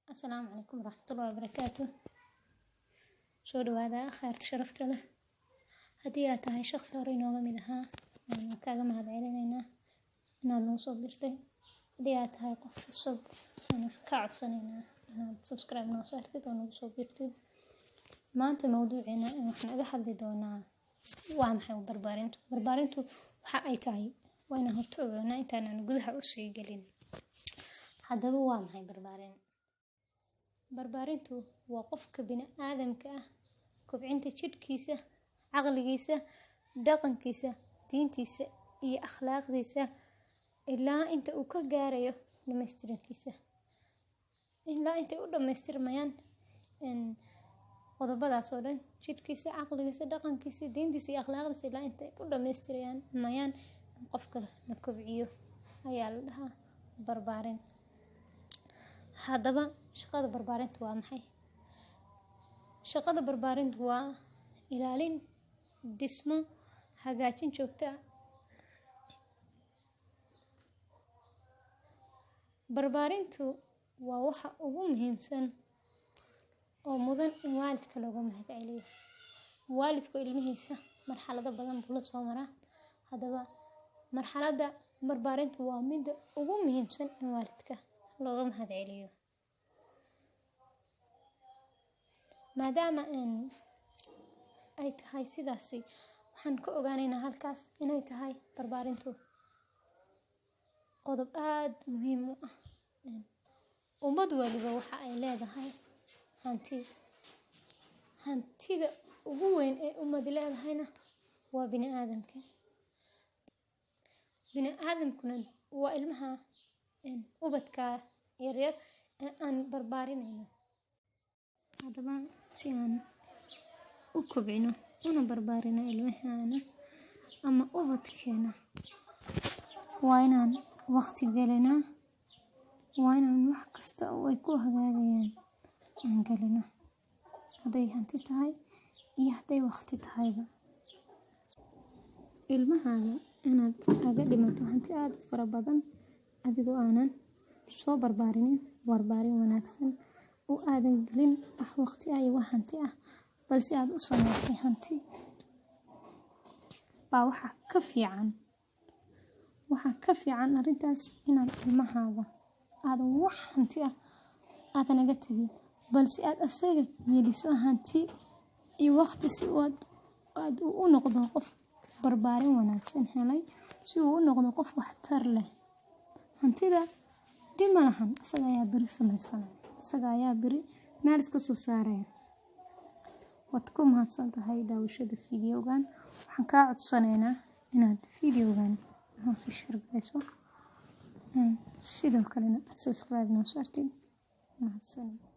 السلام عليكم ورحمة الله وبركاته. شو هذا خير تشرفت له هدية هاي شخص هورين وغمدها كاغا مهد علينا إنها نوصل بشتي هدية هاي قف الصب كاعد سنينا إنها سبسكرايب نوصارتي ونوصل بيكتب ما أنت موضوعنا إنه إحنا إذا حد دونا وامحي بربارينتو وحق أي تاي وين هرتوعنا إنتنا نقولها أسي قلين هذا هو وامحي barbaarintu waa qofka bini'aadamka ah kobcinta jidhkiisa, caqligiisa, dhaqankiisa, diintiisa iyo akhlaaqdiisa ilaa inta uu ka gaarayo dhammaystirankiisa. Ilaa inta uu dhammaystirmayaan qodobadaas oo dhan jidhkiisa, caqligiisa, dhaqankiisa, diintiisa iyo akhlaaqdiisa ilaa inta uu dhammaystirayaan mayaan qofka la kobciyo ayaa la dhahaa barbaarin. haddaba shaqada barbaarintu waa maxay? Shaqada barbaarintu waa ilaalin, dhismo, hagaajin joogto ah. Barbaarintu waa waxa ugu muhiimsan oo mudan in waalidka looga mahadceliyo. Waalidku ilmihiisa marxalado badan buu la soo maraa. Haddaba marxaladda barbaarintu waa mid ugu muhiimsan in waalidka looga mahadceliyo. maadaama ay tahay sidaasi waxaan ka ogaanaynaa halkaas inay tahay barbaarintu qodob aad muhiim u ah. ummad waliba waxa ay leedahay hantida ugu weyn ee ummad leedahayna waa bini'aadamkuna waa ilmaha ubadka yaryar ee aan barbaarinayno. haddaba si aan u kobcino una barbaarino ilmaheena ama ubadkeena waa inaan waqti gelinaa, waa inaan wax kasta oo ay ku hagaagayaan aan gelino, hadday hanti tahay iyo hadday waqti tahayba. ilmahaaga inaad aga dhimato hanti aad u fara badan adigoo aanan soo barbaarin wanaagsan oo aadan gelin waqti ay wax hanti ah balse aad u samaysay hanti baa waxa ka fiican arrintaas inaad ilmahaaga aadan wax hanti ah aadan naga tagin balse aad asaga geliso hanti iyo waqti si aad u noqdo qof barbaarin wanaagsan helay, si uu u noqdo qof waxtar leh. hantida dhima lahan asaga ayaa beri samaysanaya, asaga ayaa beri meel iska soo saaraya. waad ku mahadsan tahay daawashada fiidiyowgan. waxaan kaa codsanaynaa inaad fiidiyowgan hoos share garayso sidoo kalena aad subscribe noo saartid. mahadsanid.